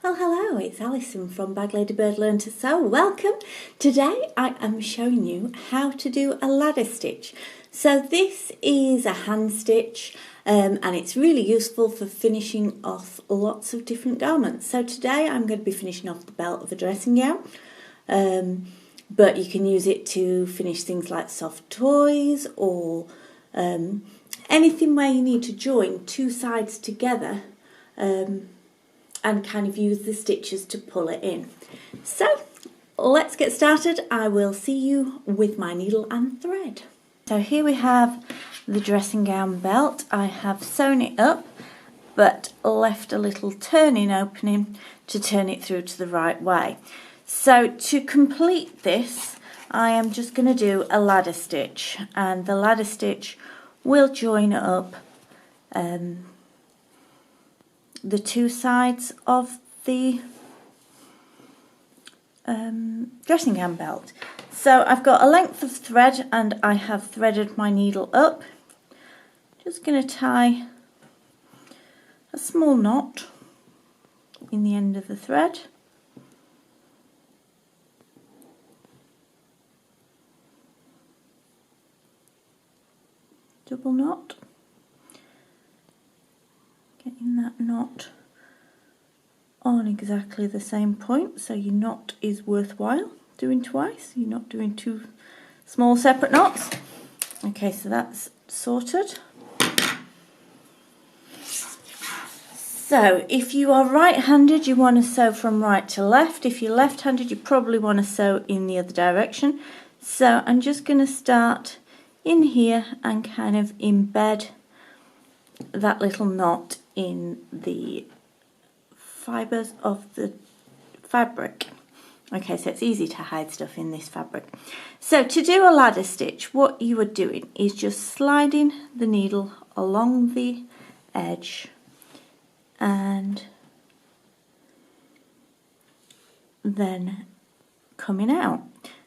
Well, hello, it's Alison from Bag Lady Bird Learn to Sew. Welcome. Today I am showing you how to do a ladder stitch. So this is a hand stitch and it's really useful for finishing off lots of different garments. So today I'm going to be finishing off the belt of a dressing gown, but you can use it to finish things like soft toys or anything where you need to join two sides together and kind of use the stitches to pull it in. So let's get started. I will see you with my needle and thread. So here we have the dressing gown belt. I have sewn it up but left a little turning opening to turn it through to the right way. So to complete this, I am just going to do a ladder stitch, and the ladder stitch will join up the two sides of the dressing gown belt. So I've got a length of thread and I have threaded my needle up. Just going to tie a small knot in the end of the thread. Double knot. Getting that knot on exactly the same point, so your knot is worthwhile doing twice. You're not doing two small separate knots. Okay, so that's sorted. So if you are right-handed, you want to sew from right to left. If you're left-handed, you probably want to sew in the other direction. So I'm just going to start in here and kind of embed that little knot in the fibres of the fabric. Okay, so it's easy to hide stuff in this fabric. So to do a ladder stitch, what you are doing is just sliding the needle along the edge and then coming out.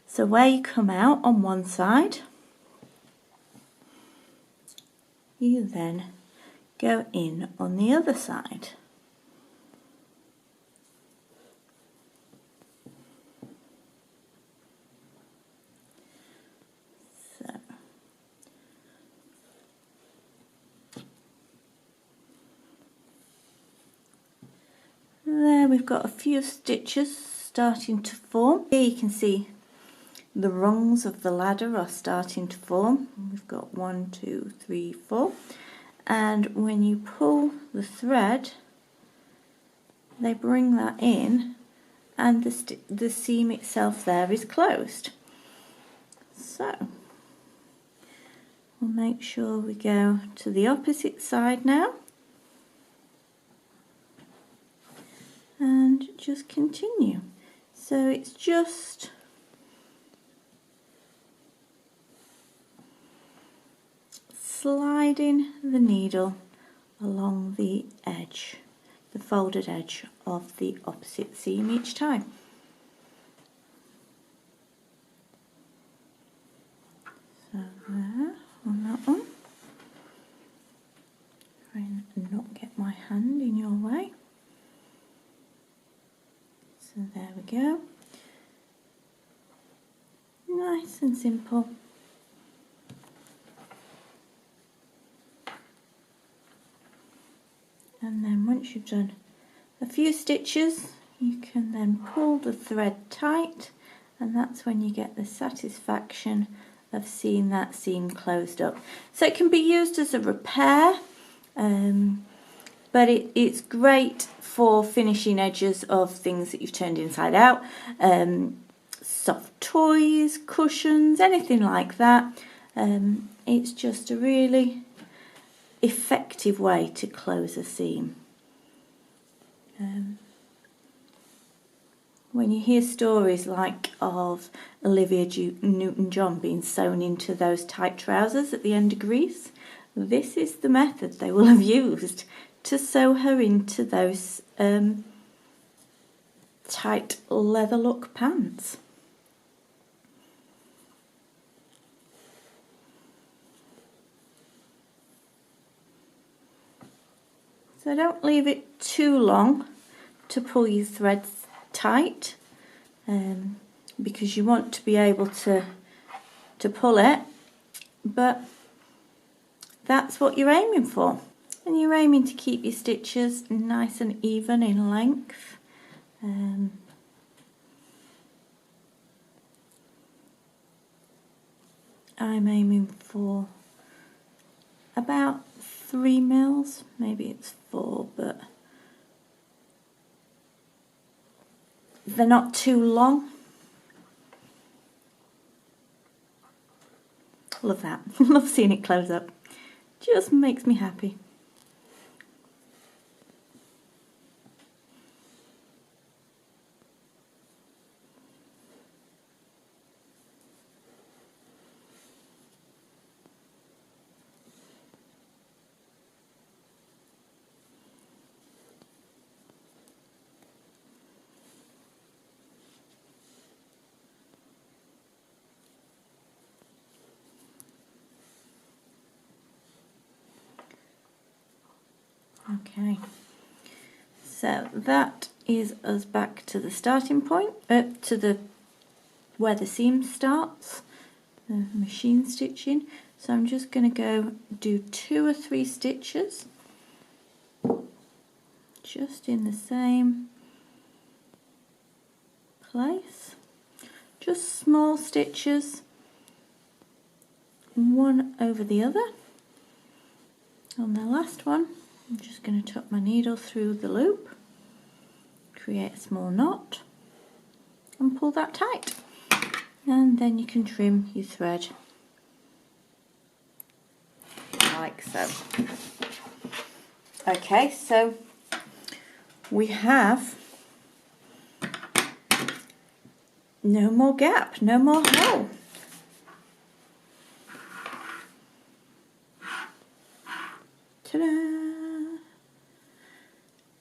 So where you come out on one side, you then go in on the other side. So there we've got a few stitches starting to form. Here you can see the rungs of the ladder are starting to form. We've got 1, 2, 3, 4. And when you pull the thread, they bring that in and the seam itself there is closed. So we'll make sure we go to the opposite side now and just continue. So it's just sliding the needle along the edge, the folded edge of the opposite seam each time. So there, on that one. Try and not get my hand in your way. So there we go. Nice and simple. And then once you've done a few stitches, you can then pull the thread tight, and that's when you get the satisfaction of seeing that seam closed up. So it can be used as a repair, but it's great for finishing edges of things that you've turned inside out, soft toys, cushions, anything like that. It's just a really effective way to close a seam. When you hear stories like of Olivia Newton-John being sewn into those tight trousers at the end of Grease, this is the method they will have used to sew her into those tight leather look pants. So don't leave it too long to pull your threads tight, because you want to be able to pull it, but that's what you're aiming for. And you're aiming to keep your stitches nice and even in length. I'm aiming for about 3 mils, maybe it's 4, but they're not too long. Love that. Love seeing it close up. Just makes me happy. Okay, so that is us back to the starting point, to the where the seam starts, the machine stitching. So I'm just going to go do 2 or 3 stitches, just in the same place, just small stitches, one over the other. On the last one, I'm just going to tuck my needle through the loop, create a small knot and pull that tight, and then you can trim your thread like so. Okay, so we have no more gap, no more hole. Ta-da!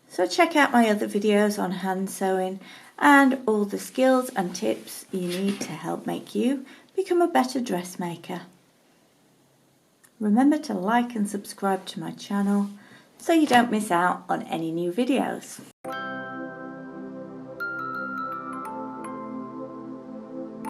So check out my other videos on hand sewing and all the skills and tips you need to help make you become a better dressmaker. Remember to like and subscribe to my channel so you don't miss out on any new videos.